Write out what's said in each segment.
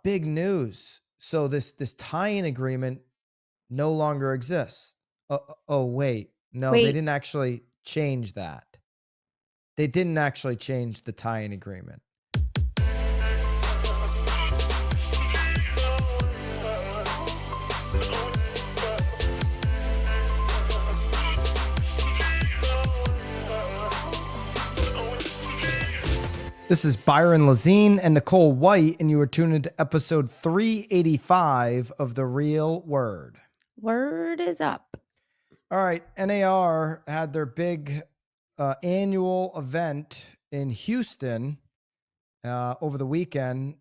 big news. So this tie-in agreement no longer exists. Oh, wait. No, they Wait, didn't actually change that. They didn't actually change the tie-in agreement. This is Byron Lazine and Nicole White, and you are tuned into episode 385 of The Real Word. word is up. All right, NAR had their big annual event in Houston over the weekend.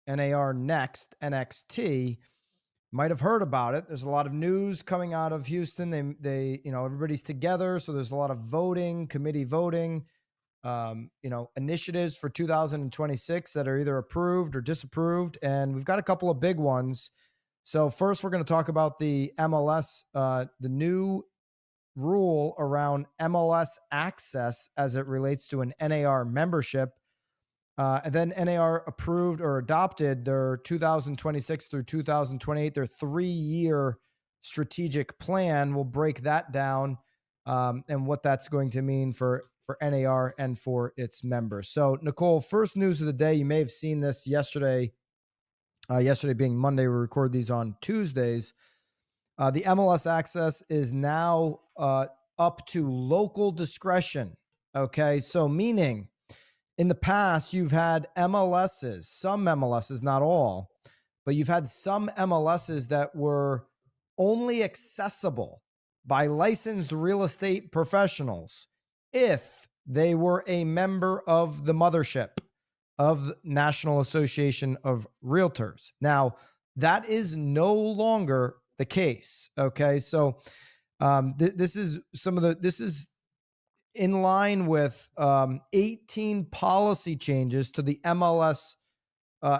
NAR Next, NXT. Might have heard about it. There's a lot of news coming out of Houston. Everybody's together, so there's a lot of voting, committee voting. Initiatives for 2026 that are either approved or disapproved. And we've got a couple of big ones. So first, we're going to talk about the MLS, the new rule around MLS access as it relates to an NAR membership. And then NAR approved or adopted their 2026 through 2028, their 3-year strategic plan. We'll break that down and what that's going to mean for NAR and for its members. So, Nicole, first news of the day. You may have seen this yesterday. Yesterday being Monday, we record these on Tuesdays. The MLS access is now up to local discretion. Okay, so meaning in the past, you've had MLSs, some MLSs, not all, but you've had some MLSs that were only accessible by licensed real estate professionals if they were a member of the mothership of the National Association of Realtors. Now, that is no longer the case. Okay, so this is in line with 18 policy changes to the MLS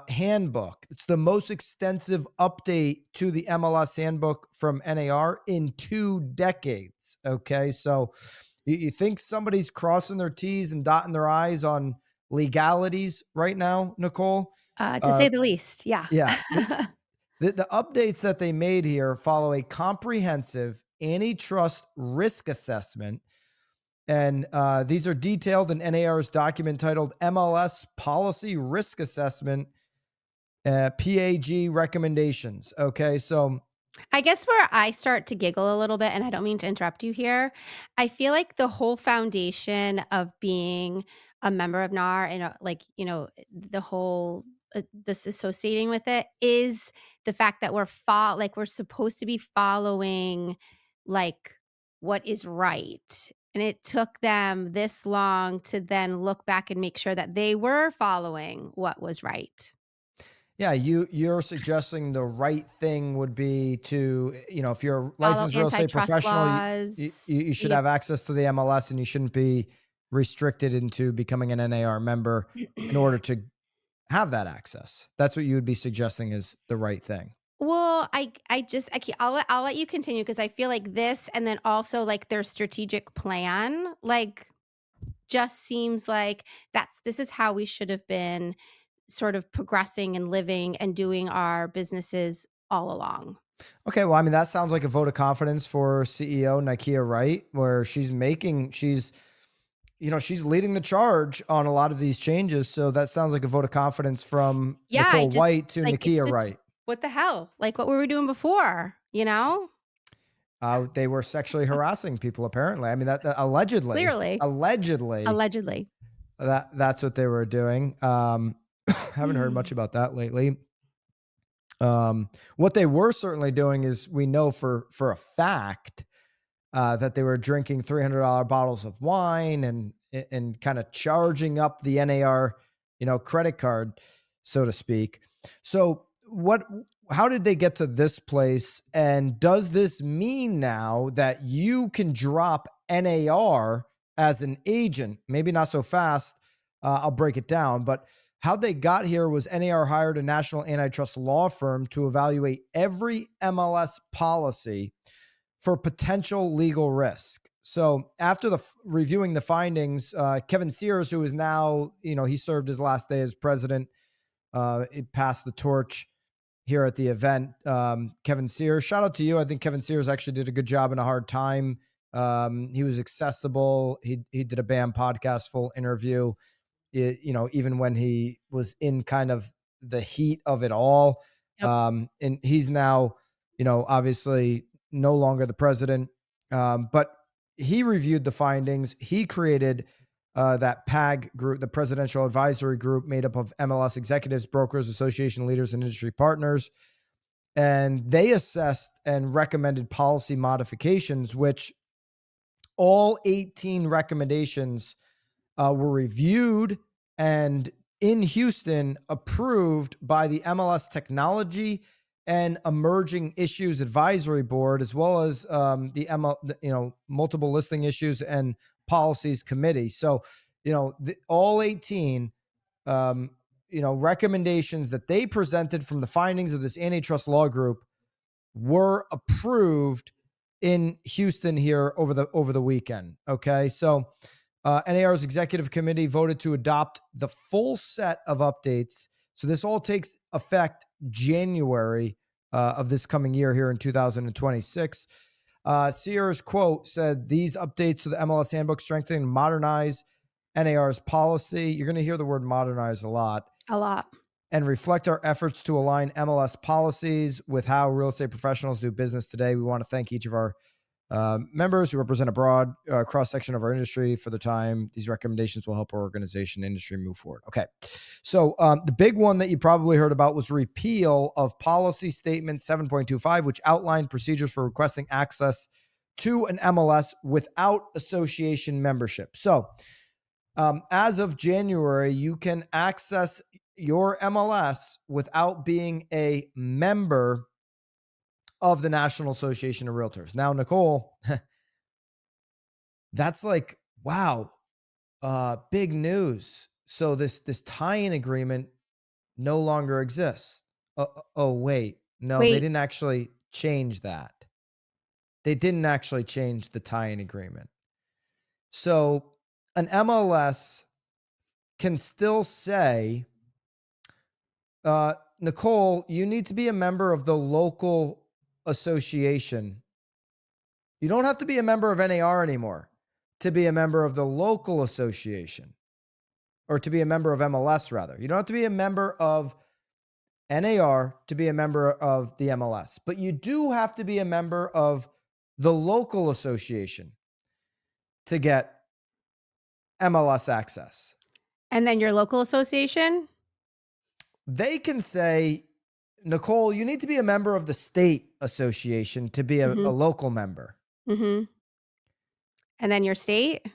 handbook. It's the most extensive update to the MLS handbook from NAR in 2 decades. Okay, so you think somebody's crossing their T's and dotting their I's on legalities right now, Nicole? To say the least, yeah. Yeah. The updates that they made here follow a comprehensive antitrust risk assessment. And these are detailed in NAR's document titled MLS Policy Risk Assessment, PAG Recommendations. Okay, so I guess where I start to giggle a little bit, and I don't mean to interrupt you here, I feel like the whole foundation of being a member of NAR and, the whole disassociating with it is the fact that we're supposed to be following, like, what is right. And it took them this long to then look back and make sure that they were following what was right. yeah, you're suggesting the right thing would be to, if you're a Follow licensed real estate antitrust professional, you, laws. you should have access to the MLS and you shouldn't be restricted into becoming an NAR member in order to have that access. That's what you would be suggesting is the right thing. Well, I'll let you continue because I feel like this and then also, like, their strategic plan, like, just seems like this is how we should have been sort of progressing and living and doing our businesses all along. Okay, well, I mean, that sounds like a vote of confidence for CEO Nikia Wright, where she's leading the charge on a lot of these changes. So that sounds like a vote of confidence from Yeah, I Nicole just White to like, it's Nikia just Wright. what the hell? Like, what were we doing before, you know? They were sexually harassing people, apparently. I mean, that allegedly, Clearly. allegedly, Allegedly. that's what they were doing. Haven't heard much about that lately. What they were certainly doing is we know for a fact that they were drinking $300 bottles of wine and kind of charging up the NAR, credit card, so to speak. So how did they get to this place? And does this mean now that you can drop NAR as an agent? Maybe not so fast. I'll break it down, but how they got here was NAR hired a national antitrust law firm to evaluate every MLS policy for potential legal risk. So after reviewing the findings, Kevin Sears, who is now, he served his last day as president it passed the torch here at the event. Kevin Sears, shout out to you. I think Kevin Sears actually did a good job in a hard time. He was accessible. He did a BAM podcast full interview. Even when he was in kind of the heat of it all. Yep. And he's now, obviously no longer the president. But he reviewed the findings. He created that PAG group, the Presidential Advisory Group, made up of MLS executives, brokers, association leaders, and industry partners. And they assessed and recommended policy modifications, which all 18 recommendations were reviewed and in Houston approved by the MLS Technology and Emerging Issues Advisory Board, as well as multiple listing issues and policies committee. So, all 18, recommendations that they presented from the findings of this antitrust law group were approved in Houston here over the weekend. Okay, so NAR's executive committee voted to adopt the full set of updates. So this all takes effect January of this coming year here in 2026. Sears, quote, said these updates to the MLS handbook strengthen and modernize NAR's policy. You're going to hear the word modernize a lot. A lot. And reflect our efforts to align MLS policies with how real estate professionals do business today. We want to thank each of our members who represent a broad cross-section of our industry for the time. These recommendations will help our organization and industry move forward. Okay. So the big one that you probably heard about was repeal of policy statement 7.25, which outlined procedures for requesting access to an MLS without association membership. So as of January, you can access your MLS without being a member of the National Association of Realtors. Now, Nicole, that's like, wow, big news. So this tie-in agreement no longer exists. Wait, no, they Wait, didn't actually change that. They didn't actually change the tie-in agreement. So an MLS can still say, Nicole, you need to be a member of the local association. You don't have to be a member of NAR anymore to be a member of the local association, or to be a member of MLS, rather. You don't have to be a member of NAR to be a member of the MLS, but you do have to be a member of the local association to get MLS access. and then your local association? They can say, Nicole, you need to be a member of the state association to be a Mhm. local member. Mhm. And then your state?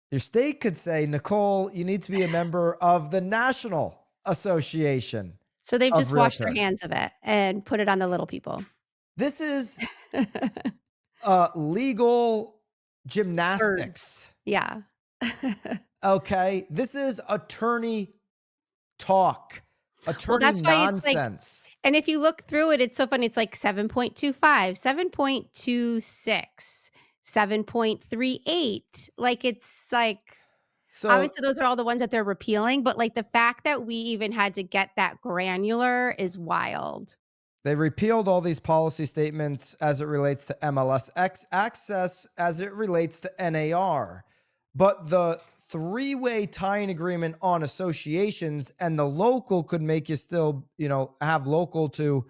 Your state could say, Nicole, you need to be a member of the National Association So they've of just washed their Realtors. hands of it and put it on the little people. This is legal Birds. gymnastics. Yeah. Okay. This is attorney talk, Well, attorney that's why it's like, nonsense. and if you look through it, it's so funny. It's like 7.25, 7.26, 7.38. Like, it's like, So obviously, those are all the ones that they're repealing, but, like, the fact that we even had to get that granular is wild. they repealed all these policy statements as it relates to MLS access, as it relates to NAR. But the three-way tying agreement on associations and the local could make you still, have local to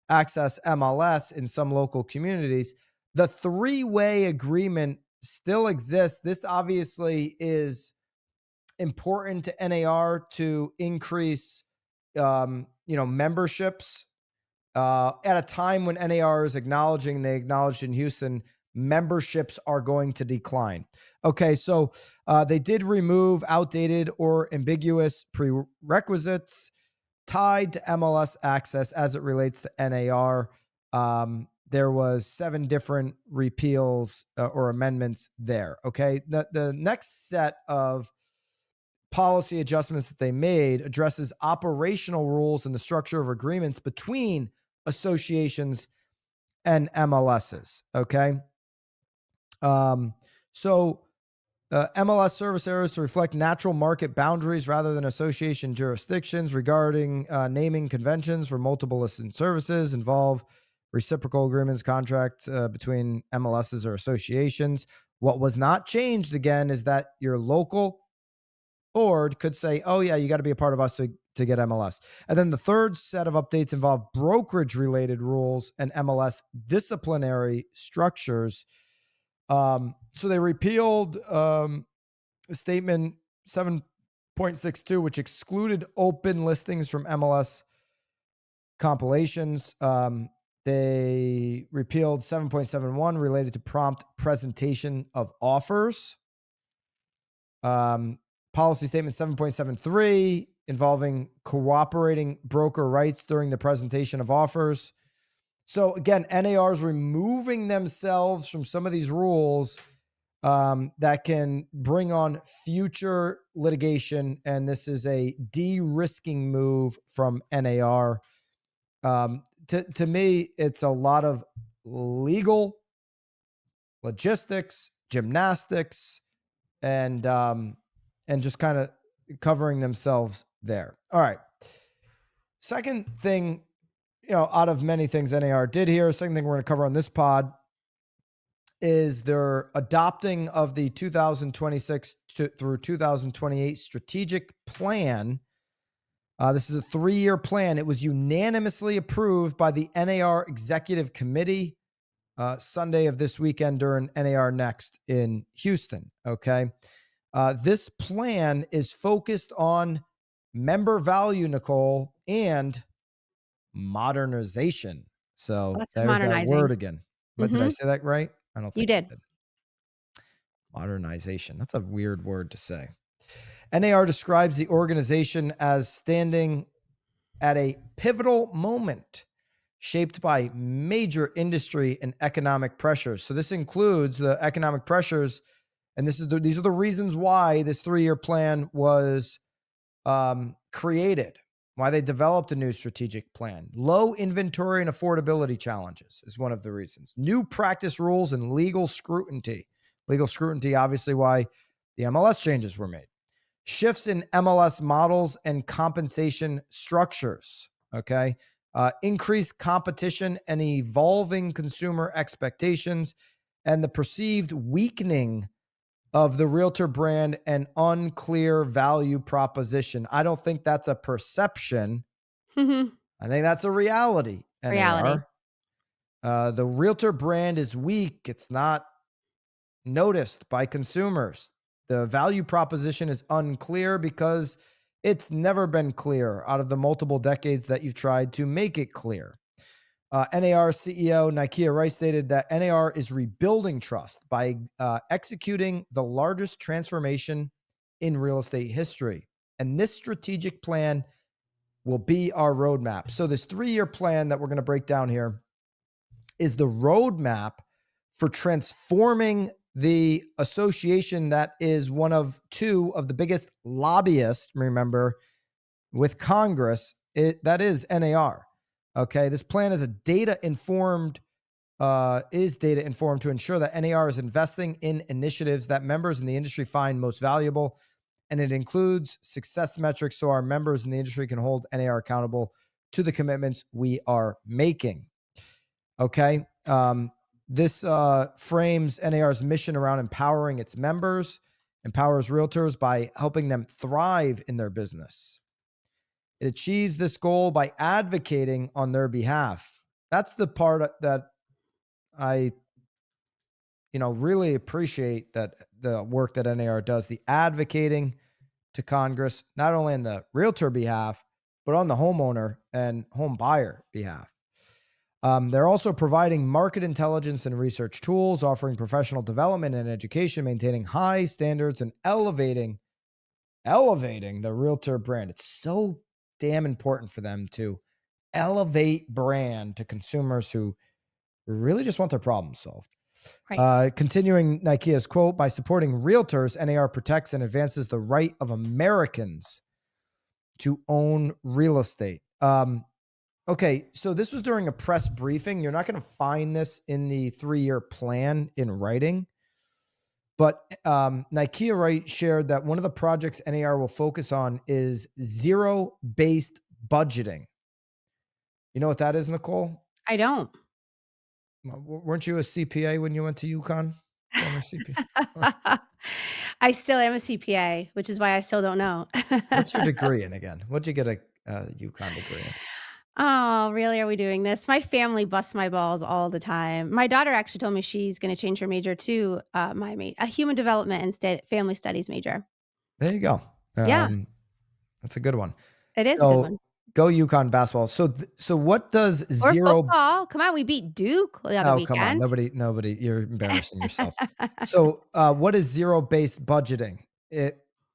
access MLS in some local communities. The three-way agreement still exists. This obviously is important to NAR to increase, memberships at a time when NAR is acknowledging, they acknowledged in Houston, memberships are going to decline. Okay, so they did remove outdated or ambiguous prerequisites tied to MLS access as it relates to NAR. There was 7 different repeals or amendments there. Okay, the next set of policy adjustments that they made addresses operational rules and the structure of agreements between associations and MLSs. Okay. So MLS service areas to reflect natural market boundaries rather than association jurisdictions regarding naming conventions for multiple listed services involve reciprocal agreements, contracts between MLSs or associations. What was not changed again is that your local board could say, oh, yeah, you got to be a part of us to get MLS. And then the third set of updates involve brokerage related rules and MLS disciplinary structures. So they repealed statement 7.62, which excluded open listings from MLS compilations. They repealed 7.71 related to prompt presentation of offers. Policy statement 7.73 involving cooperating broker rights during the presentation of offers. So again, NAR is removing themselves from some of these rules that can bring on future litigation. And this is a de-risking move from NAR. To me, it's a lot of legal logistics, gymnastics, and just kind of covering themselves there. All right. Second thing, out of many things NAR did here, second thing we're going to cover on this pod is their adopting of the 2026 through 2028 strategic plan. This is a 3-year plan. It was unanimously approved by the NAR Executive Committee Sunday of this weekend during NAR Next in Houston. Okay. This plan is focused on member value, Nicole, and modernization. So Lots of there's that word modernizing. again. But did I Mhm. say that right? I don't You think I did. did. Modernization. That's a weird word to say. NAR describes the organization as standing at a pivotal moment shaped by major industry and economic pressures. So this includes the economic pressures, and these are the reasons why this 3-year plan was created, why they developed a new strategic plan. Low inventory and affordability challenges is one of the reasons. New practice rules and legal scrutiny. Legal scrutiny, obviously, why the MLS changes were made. Shifts in MLS models and compensation structures. Okay. Increased competition and evolving consumer expectations, and the perceived weakening of the realtor brand and unclear value proposition. I don't think that's a perception. Mhm. I think that's a reality, Reality. NAR. The realtor brand is weak. It's not noticed by consumers. The value proposition is unclear because it's never been clear out of the multiple decades that you've tried to make it clear. NAR CEO Nikia Rice stated that NAR is rebuilding trust by executing the largest transformation in real estate history. And this strategic plan will be our roadmap. So, this 3-year plan that we're going to break down here is the roadmap for transforming the association that is one of 2 of the biggest lobbyists, remember, with Congress. That is NAR. Okay, this plan is data informed to ensure that NAR is investing in initiatives that members in the industry find most valuable, and it includes success metrics so our members in the industry can hold NAR accountable to the commitments we are making. Okay, this frames NAR's mission around empowering its members, empowers realtors by helping them thrive in their business. It achieves this goal by advocating on their behalf. That's the part that I, really appreciate, that the work that NAR does, the advocating to Congress, not only on the realtor behalf, but on the homeowner and home buyer behalf. They're also providing market intelligence and research tools, offering professional development and education, maintaining high standards, and elevating the realtor brand. It's so damn important for them to elevate brand to consumers who really just want their problems solved. Right. Continuing Nikia's quote, by supporting realtors, NAR protects and advances the right of Americans to own real estate. Okay, so this was during a press briefing. You're not going to find this in the 3-year plan in writing. But Nikea Wright shared that one of the projects NAR will focus on is zero based budgeting. You know what that is, Nicole? I don't. Weren't you a CPA when you went to UConn? Former CPA. I still am a CPA, which is why I still don't know. What's your degree in again? What'd you get a UConn degree in? Oh, really? Are we doing this? My family busts my balls all the time. My daughter actually told me she's gonna change her major to, a human development instead family studies major. There you go. Yeah, That's a good one. it is a good So one. go UConn basketball. So what does Or zero? football. Come on, we beat Duke the other Oh, come on. weekend. Nobody, you're embarrassing yourself. So, what is zero-based budgeting?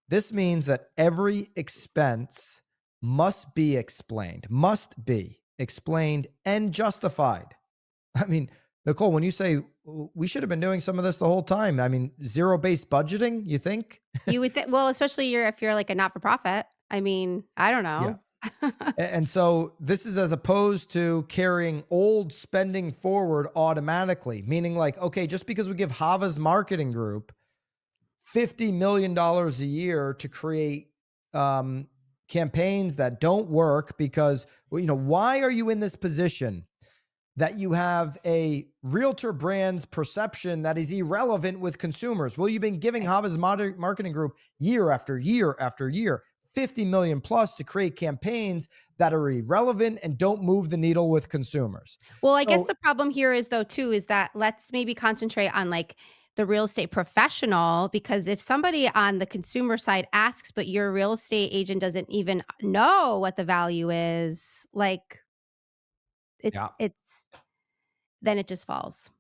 This means that every expense must be explained and justified. I mean, Nicole, when you say we should have been doing some of this the whole time, I mean, zero-based budgeting, you think? You would think well, especially if you're like a not for profit. I mean, I don't Yeah. know. And so this is as opposed to carrying old spending forward automatically, meaning like, okay, just because we give Hava's marketing group $50 million a year to create um, campaigns that don't work because, well, why are you in this position that you have a realtor brand's perception that is irrelevant with consumers? Well, you've been giving Right. Hava's marketing group year after year after year, 50 million plus to create campaigns that are irrelevant and don't move the needle with consumers. Well, I guess So the problem here is though too is that let's maybe concentrate on like the real estate professional because if somebody on the consumer side asks but your real estate agent doesn't even know what the value is, like yeah, it's then it just falls.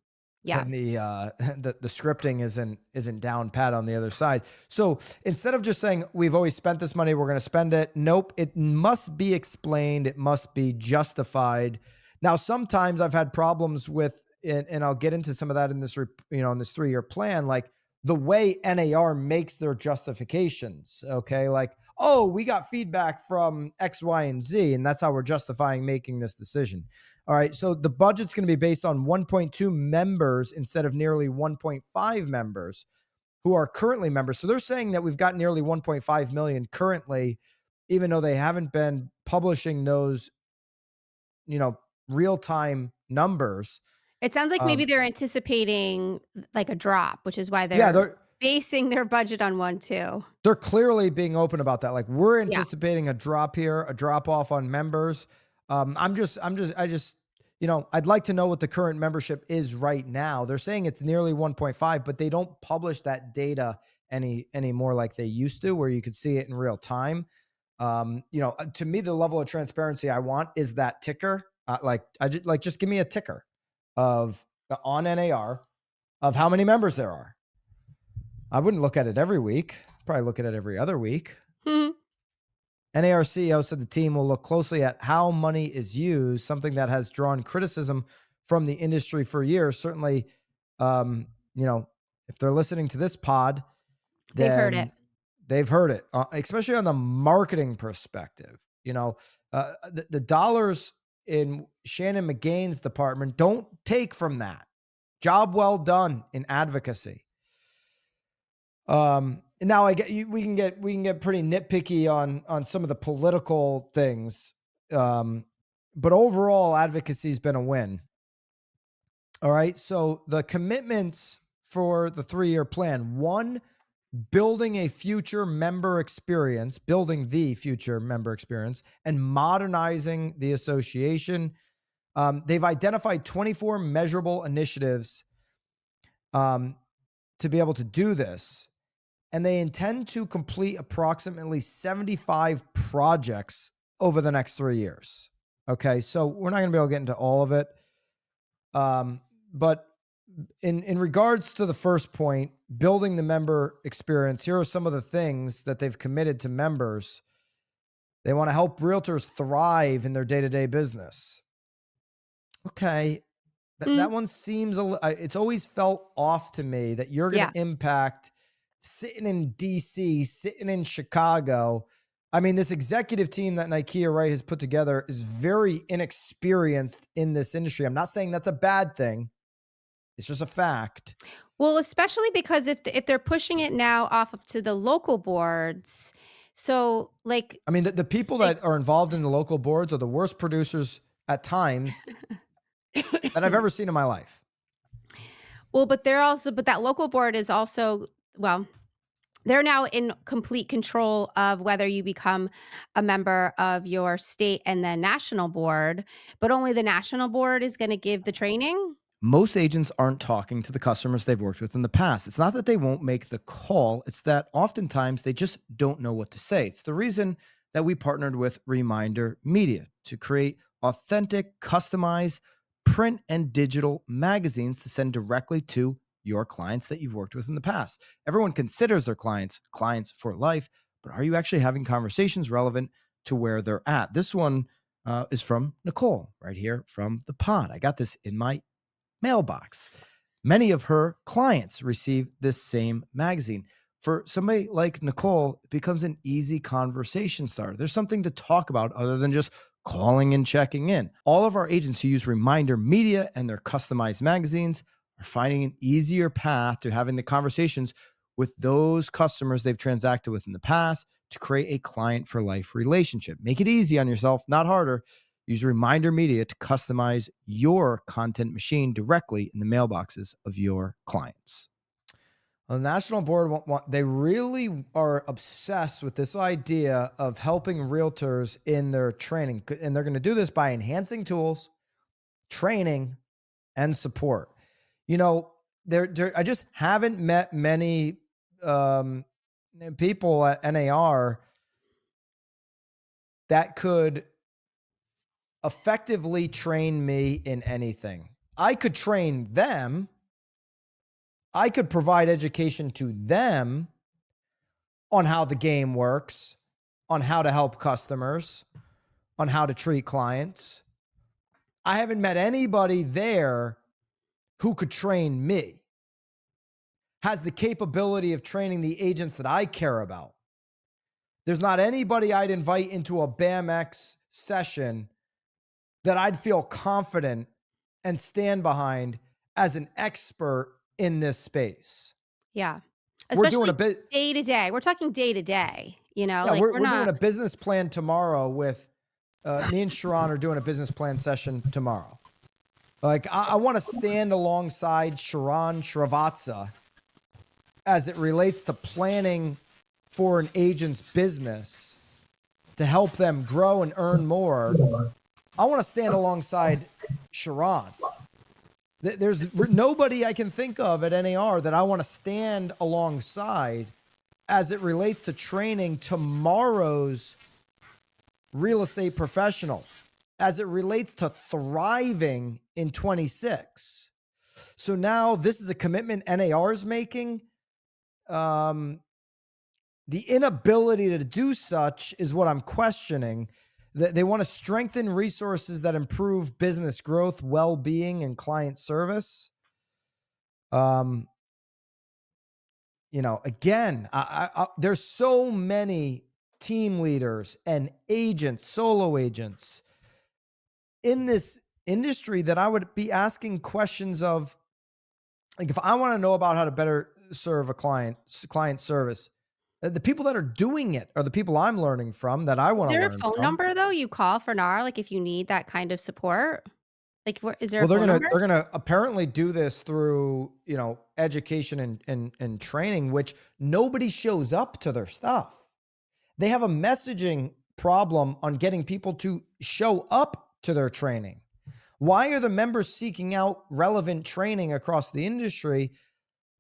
Yeah. then the the scripting isn't down pat on the other side. So instead of just saying we've always spent this money, we're going to spend it. Nope, it must be explained. It must be justified. Now, sometimes I've had problems with, and I'll get into some of that in this, in this 3-year plan, like the way NAR makes their justifications. Okay, like, oh, we got feedback from X, Y, and Z, and that's how we're justifying making this decision. All right. So the budget's going to be based on 1.2 members instead of nearly 1.5 members who are currently members. So they're saying that we've got nearly 1.5 million currently, even though they haven't been publishing those, you know, real time numbers. It sounds like maybe Um, they're anticipating like a drop, which is why yeah, they're basing their budget on 1 too. they're clearly being open about that. Like we're Yeah. anticipating a drop here, a drop off on members. I just, I'd like to know what the current membership is right now. They're saying it's nearly 1.5, but they don't publish that data anymore like they used to, where you could see it in real time. To me, the level of transparency I want is that ticker. Just give me a ticker of on NAR of how many members there are. I wouldn't look at it every week. Probably look at it every other week. Mhm. NAR CEO said the team will look closely at how money is used, something that has drawn criticism from the industry for years. Certainly, um, you know, if they're listening to this pod, They've heard it. then they've heard it, especially on the marketing perspective. The dollars in Shannon McGain's department don't take from that. Job well done in advocacy. Now I get you, we can get pretty nitpicky on some of the political things. But overall advocacy has been a win. All right. So the commitments for the 3-year plan: one, building the future member experience, and modernizing the association. They've identified 24 measurable initiatives um, to be able to do this, and they intend to complete approximately 75 projects over the next 3 years. Okay, so we're not going to be able to get into all of it, but in regards to the first point, building the member experience, here are some of the things that they've committed to members. They want to help realtors thrive in their day-to-day business. Okay, that Mm, one seems it's always felt off to me that you're going yeah. to impact sitting in DC, sitting in Chicago. I mean, this executive team that Nikea Wright has put together is very inexperienced in this industry. I'm not saying that's a bad thing. It's just a fact. Well, especially because if they're pushing it now off of to the local boards, so, like, I mean, the people they that are involved in the local boards are the worst producers at times that I've ever seen in my life. well, but they're also but that local board is also well, they're now in complete control of whether you become a member of your state and then national board, but only the national board is gonna give the training? Most agents aren't talking to the customers they've worked with in the past. It's not that they won't make the call, it's that oftentimes they just don't know what to say. It's the reason that we partnered with Reminder Media to create authentic, customized print and digital magazines to send directly to your clients that you've worked with in the past. Everyone considers their clients for life, but are you actually having conversations relevant to where they're at? This one is from Nicole right here from the pod. I got this in my mailbox. Many of her clients receive this same magazine. For somebody like Nicole, it becomes an easy conversation starter. There's something to talk about other than just calling and checking in. All of our agents who use Reminder Media and their customized magazines are finding an easier path to having the conversations with those customers they've transacted with in the past to create a client for life relationship. Make it easy on yourself, not harder. Use Reminder Media to customize your content machine directly in the mailboxes of your clients. The National Board, they really are obsessed with this idea of helping realtors in their training. And they're going to do this by enhancing tools, training, and support. You know, I just haven't met many um, people at NAR that could effectively train me in anything. I could train them. I could provide education to them on how the game works, on how to help customers, on how to treat clients. I haven't met anybody there who could train me, has the capability of training the agents that I care about. There's not anybody I'd invite into a BAMX session that I'd feel confident and stand behind as an expert in this space. Yeah. We're doing a Especially bit. day to day. We're talking day to day, Yeah, like, we're we're doing not a business plan tomorrow with me and Sharon are doing a business plan session tomorrow. Like I want to stand alongside Sharon Shrivatsa as it relates to planning for an agent's business to help them grow and earn more. I want to stand alongside Sharon. There's nobody I can think of at NAR that I want to stand alongside as it relates to training tomorrow's real estate professional, as it relates to thriving in 26. So now this is a commitment NAR is making. The inability to do such is what I'm questioning. They want to strengthen resources that improve business growth, well-being, and client service. Again, there's so many team leaders and agents, solo agents in this industry that I would be asking questions of, like, if I want to know about how to better serve a client service, the people that are doing it are the people I'm learning from that I Is want to there a learn phone from. number, though, you call for NAR, like, if you need that kind of support? Like, where is there a Well, phone number? they're gonna apparently do this through education and training, which nobody shows up to their stuff. They have a messaging problem on getting people to show up to their training. Why are the members seeking out relevant training across the industry?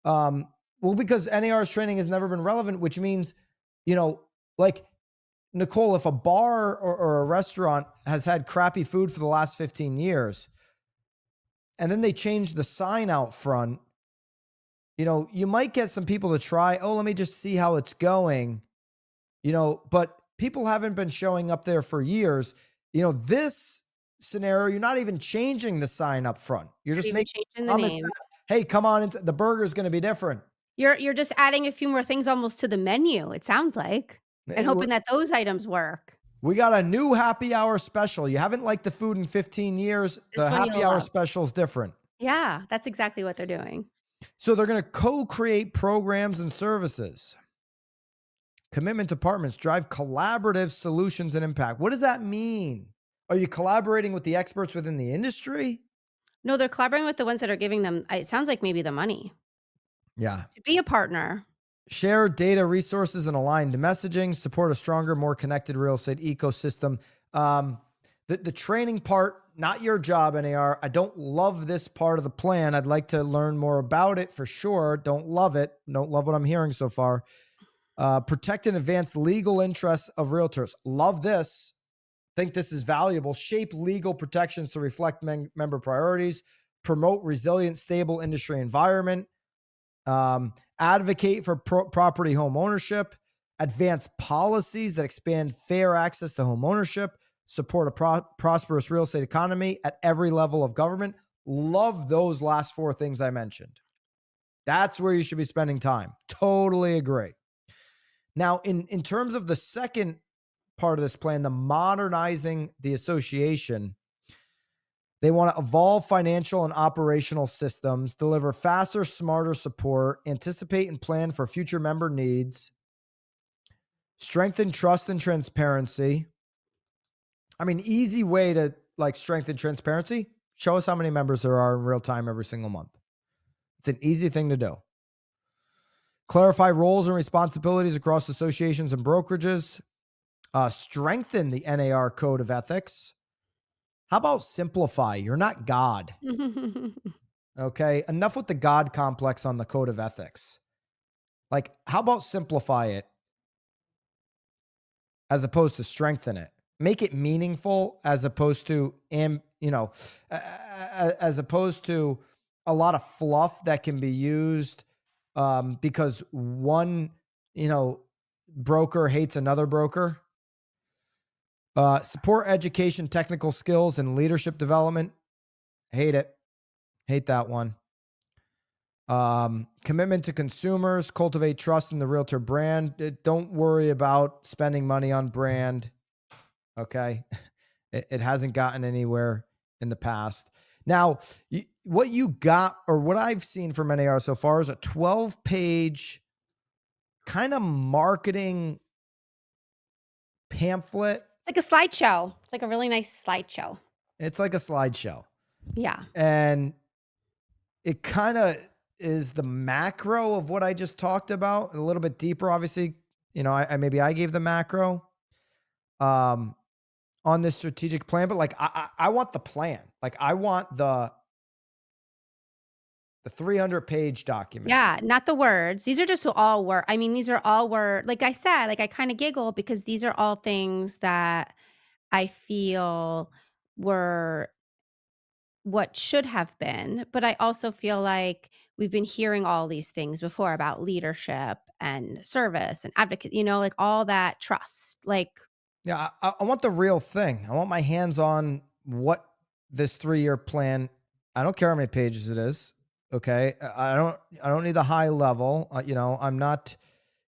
Well, because NAR's training has never been relevant, which means, like Nicole, if a bar or a restaurant has had crappy food for the last 15 years, and then they change the sign out front, you might get some people to try, oh, let me just see how it's going, but people haven't been showing up there for years. This scenario, you're not even changing the sign up front. You're Not just even making changing a the promise name. that, hey, come on, the burger's going to be different. You're just adding a few more things almost to the menu, it sounds like, and Eh, hoping that those items work. We got a new happy hour special. You haven't liked the food in 15 years. This The one happy you'll hour love. special is different. Yeah, that's exactly what they're doing. So they're going to co-create programs and services. Commitment to partners drive collaborative solutions and impact. What does that mean? Are you collaborating with the experts within the industry? No, they're collaborating with the ones that are giving them it sounds like maybe the money Yeah. to be a partner. Share data, resources, and aligned messaging. Support a stronger, more connected real estate ecosystem. Um, the training part, not your job, NAR. I don't love this part of the plan. I'd like to learn more about it for sure. Don't love it. Don't love what I'm hearing so far. Protect and advance legal interests of realtors. Love this. Think this is valuable. Shape legal protections to reflect member priorities. Promote resilient, stable industry environment. Advocate for property home ownership, advance policies that expand fair access to home ownership, support a prosperous real estate economy at every level of government. Love those last four things I mentioned. That's where you should be spending time. Totally agree. Now, in terms of the second part of this plan, the modernizing the association, they want to evolve financial and operational systems, deliver faster, smarter support, anticipate and plan for future member needs, strengthen trust and transparency. I mean, easy way to like strengthen transparency. Show us how many members there are in real time every single month. It's an easy thing to do. Clarify roles and responsibilities across associations and brokerages. Strengthen the NAR code of ethics. How about simplify? You're not God. Okay. Enough with the God complex on the code of ethics. Like, how about simplify it as opposed to strengthen it? Make it meaningful as opposed to, as opposed to a lot of fluff that can be used because one, broker hates another broker. Support education, technical skills, and leadership development. Hate it. Hate that one. Commitment to consumers, cultivate trust in the realtor brand. Don't worry about spending money on brand. Okay. It hasn't gotten anywhere in the past. Now, what you got, or what I've seen from NAR so far, is a 12-page kind of marketing pamphlet. It's like a slideshow. It's like a really nice slideshow. It's like a slideshow. Yeah. And it kind of is the macro of what I just talked about, a little bit deeper. Obviously, maybe I gave the macro on this strategic plan, but like I want the plan. Like I want the 300-page document. Yeah, not the words. These are just all word I mean, these are all word like I said, like, I kinda giggle because these are all things that I feel were what should have been, but I also feel like we've been hearing all these things before about leadership and service and advocate, like, all that trust, like Yeah, I want the real thing. I want my hands on what this 3-year plan. I don't care how many pages it is. Okay, I don't need the high level. I'm not.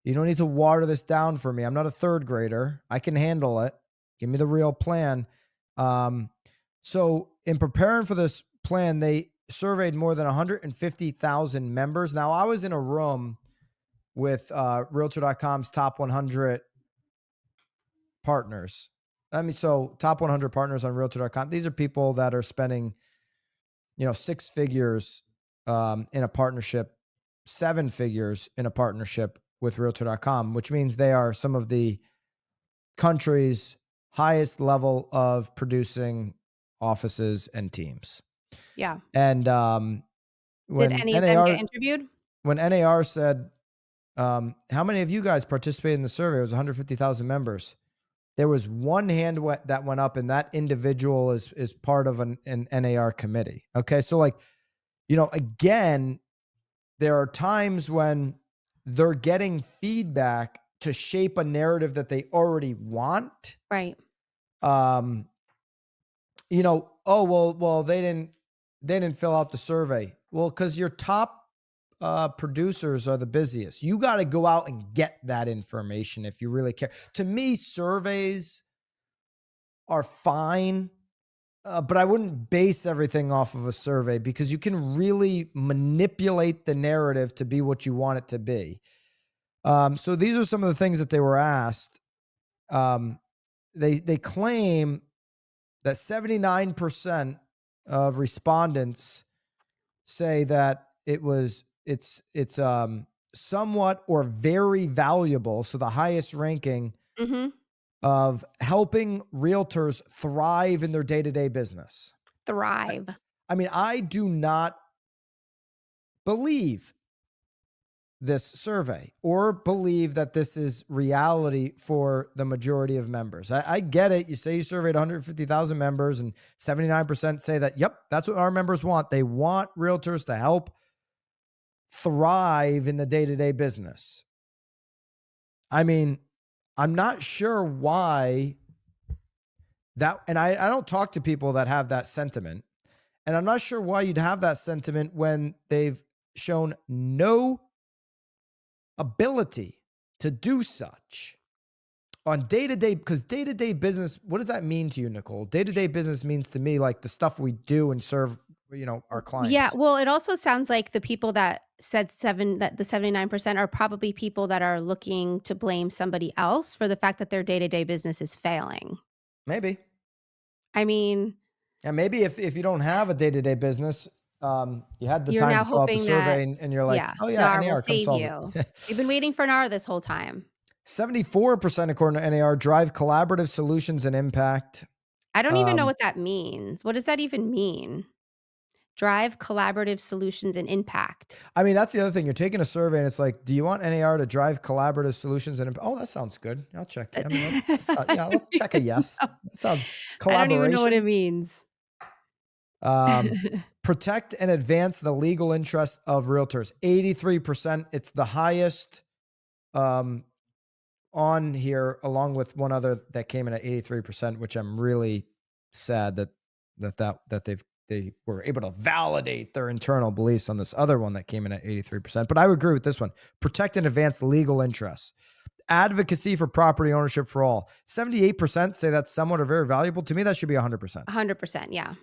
You don't need to water this down for me. I'm not a third grader. I can handle it. Give me the real plan. So in preparing for this plan, they surveyed more than 150,000 members. Now I was in a room with Realtor.com's top 100 partners. So top 100 partners on Realtor.com. These are people that are spending, six figures in a partnership, seven figures in a partnership with Realtor.com, which means they are some of the country's highest level of producing offices and teams. yeah. And Did when any of them get NAR interviewed? when NAR said, how many of you guys participated in the survey? It was 150,000 members. There was one hand that went up, and that individual is part of an NAR committee. Okay. So like, again, there are times when they're getting feedback to shape a narrative that they already want. Right. Oh, well, they didn't fill out the survey. Well, because your top producers are the busiest. You got to go out and get that information if you really care. To me, surveys are fine but I wouldn't base everything off of a survey because you can really manipulate the narrative to be what you want it to be. So these are some of the things that they were asked. Um, they claim that 79% of respondents say that it's somewhat or very valuable. So the highest ranking Mhm. of helping realtors thrive in their day-to-day business. I, Thrive. I mean, I do not believe this survey or believe that this is reality for the majority of members. I get it. You say you surveyed 150,000 members and 79% say that, yep, that's what our members want. They want realtors to help thrive in the day-to-day business. I mean, I'm not sure why that, and I don't talk to people that have that sentiment. And I'm not sure why you'd have that sentiment when they've shown no ability to do such on day to day. Because day to day business, what does that mean to you, Nicole? Day to day business means to me like the stuff we do and serve, our Yeah, clients. well, it also sounds like the people that said 7 that the 79% are probably people that are looking to blame somebody else for the fact that their day-to-day business is failing. Maybe. I mean, And maybe if you don't have a day to day business, you had the you're time now to fill out the hoping that survey and you're like, yeah, oh, yeah, NAR will NAR, come save solve you. it. We've been waiting for NAR this whole time. 74%, according to NAR, drive collaborative solutions and impact. I don't even know Um, what that means. What does that even mean? Drive collaborative solutions and impact. I mean, that's the other thing. You're taking a survey and it's like, do you want NAR to drive collaborative solutions and oh, that sounds good. I'll check. I mean, yeah, let's check a yes. That sounds I don't even know what it collaboration. means. Um, protect and advance the legal interest of realtors. 83%. It's the highest um, on here, along with one other that came in at 83%, which I'm really sad that they were able to validate their internal beliefs on this other one that came in at 83%. But I would agree with this one. Protect and advance legal interests. Advocacy for property ownership for all. 78% say that's somewhat or very valuable. To me, that should be 100%. 100%, yeah.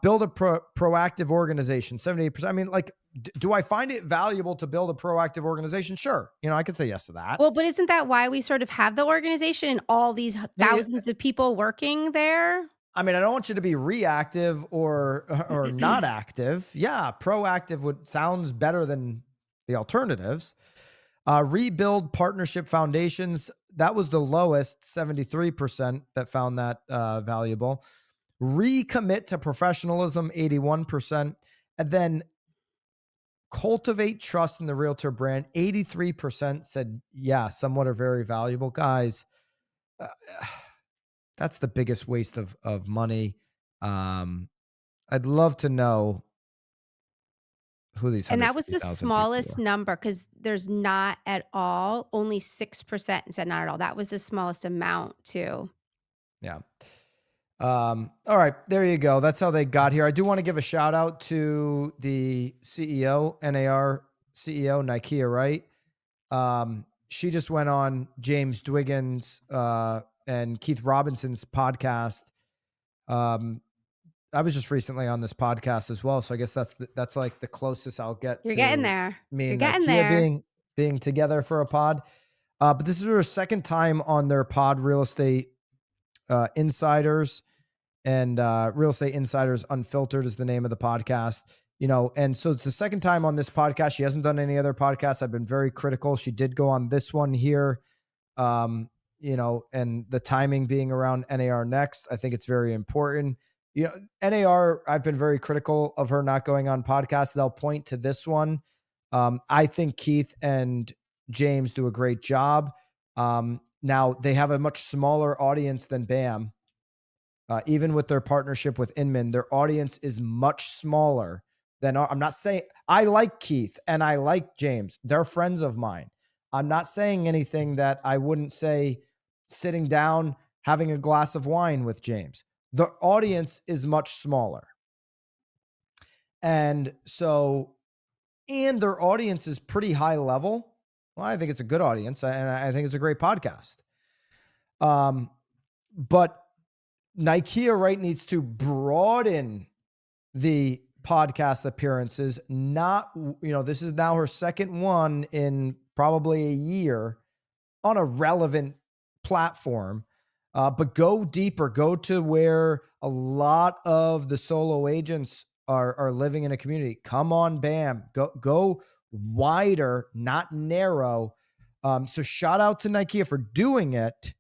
Build a proactive organization. 78%. I mean, like, do I find it valuable to build a proactive organization? Sure. I could say yes to that. Well, but isn't that why we sort of have the organization and all these Yeah, thousands of people working there? I mean, I don't want you to be reactive or not active. Yeah, proactive would sounds better than the alternatives. Rebuild partnership foundations. That was the lowest, 73% that found that valuable. Recommit to professionalism, 81%. And then cultivate trust in the realtor brand, 83% said, yeah, somewhat or very valuable. Guys, uh, that's the biggest waste of money. Um, I'd love to know who these And that was the 150,000 people smallest were. number because there's not at all, only 6% said not at all. That was the smallest amount too. Yeah. All right, there you go. That's how they got here. I do want to give a shout out to the CEO, NAR CEO, Nikea Wright. She just went on James Dwiggins and Keith Robinson's podcast. Um, I was just recently on this podcast as well, so I guess that's like the closest I'll get You're getting to there. me You're and getting Nikea there. being together for a pod. But this is her second time on their pod, Real Estate Insiders, and Real Estate Insiders Unfiltered is the name of the podcast. And so it's the second time on this podcast. She hasn't done any other podcasts. I've been very critical. She did go on this one here. And the timing being around NAR next, I think it's very important. NAR, I've been very critical of her not going on podcasts. They'll point to this one. I think Keith and James do a great job. Now they have a much smaller audience than BAM. Even with their partnership with Inman, their audience is much smaller than I'm not saying I like Keith and I like James. They're friends of mine. I'm not saying anything that I wouldn't say sitting down, having a glass of wine with James. The audience is much smaller. And so, and their audience is pretty high level. Well, I think it's a good audience and I think it's a great podcast. But Nikea right needs to broaden the podcast appearances. Not, this is now her second one in probably a year on a relevant platform. But go deeper, go to where a lot of the solo agents are living in a community. Come on, BAM. Go wider, not narrow. So shout out to Nikea for doing it.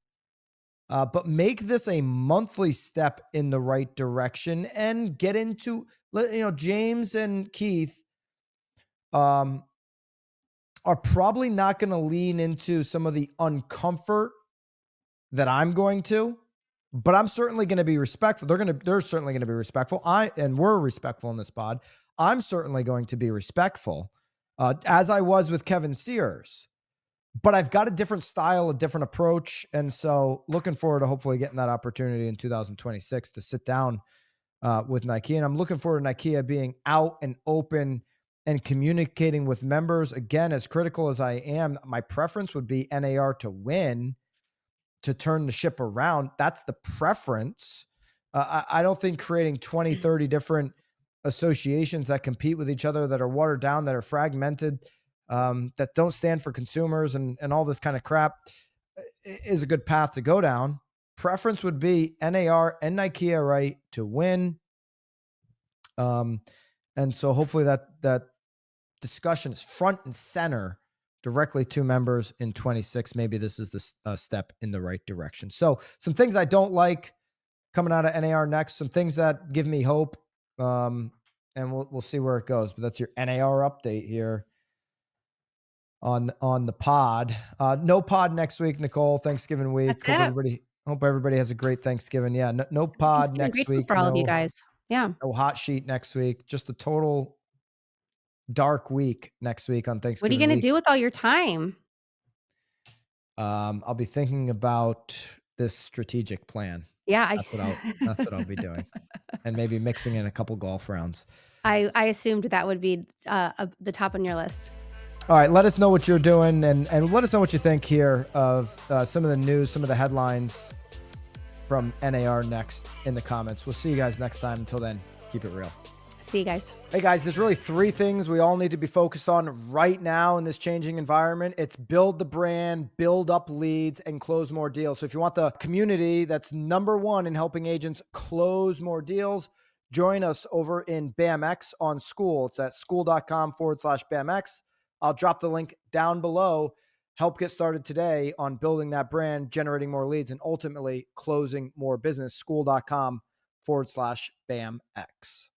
But make this a monthly step in the right direction and get into, James and Keith are probably not going to lean into some of the uncomfort that I'm going to, but I'm certainly going to be respectful. They're certainly going to be respectful. And we're respectful in this pod. I'm certainly going to be respectful, as I was with Kevin Sears. But I've got a different style, a different approach. And so looking forward to hopefully getting that opportunity in 2026 to sit down with Nikea. And I'm looking forward to Nikea being out and open and communicating with members. Again, as critical as I am, my preference would be NAR to win, to turn the ship around. That's the preference. I don't think creating 20, 30 different associations that compete with each other, that are watered down, that are fragmented, that don't stand for consumers and all this kind of crap is a good path to go down. Preference would be NAR and Nikea right to win. And so hopefully that discussion is front and center directly to members in 26. Maybe this is the step in the right direction. So some things I don't like coming out of NAR next, some things that give me hope. And we'll see where it goes, but that's your NAR update here on the pod. No pod next week, Nicole. Thanksgiving week. That's it. Hope everybody has a great Thanksgiving. Yeah, no Happy pod Thanksgiving. next Grateful week. for all of you guys. Yeah. No hot sheet next week. Just a total dark week next week on What are you Thanksgiving gonna week. do with all your time? I'll be thinking about this strategic plan. Yeah, That's what I'll be doing, and maybe mixing in a couple golf rounds. I assumed that would be the top on your list. All right, let us know what you're doing, and let us know what you think here of some of the news, some of the headlines from NAR next in the comments. We'll see you guys next time. Until then, keep it real. See you guys. Hey guys, there's really three things we all need to be focused on right now in this changing environment. It's build the brand, build up leads, and close more deals. So if you want the community that's number one in helping agents close more deals, join us over in BAMX on School. It's at school.com/BAMX. I'll drop the link down below. Help get started today on building that brand, generating more leads, and ultimately closing more business. School.com/BAMX.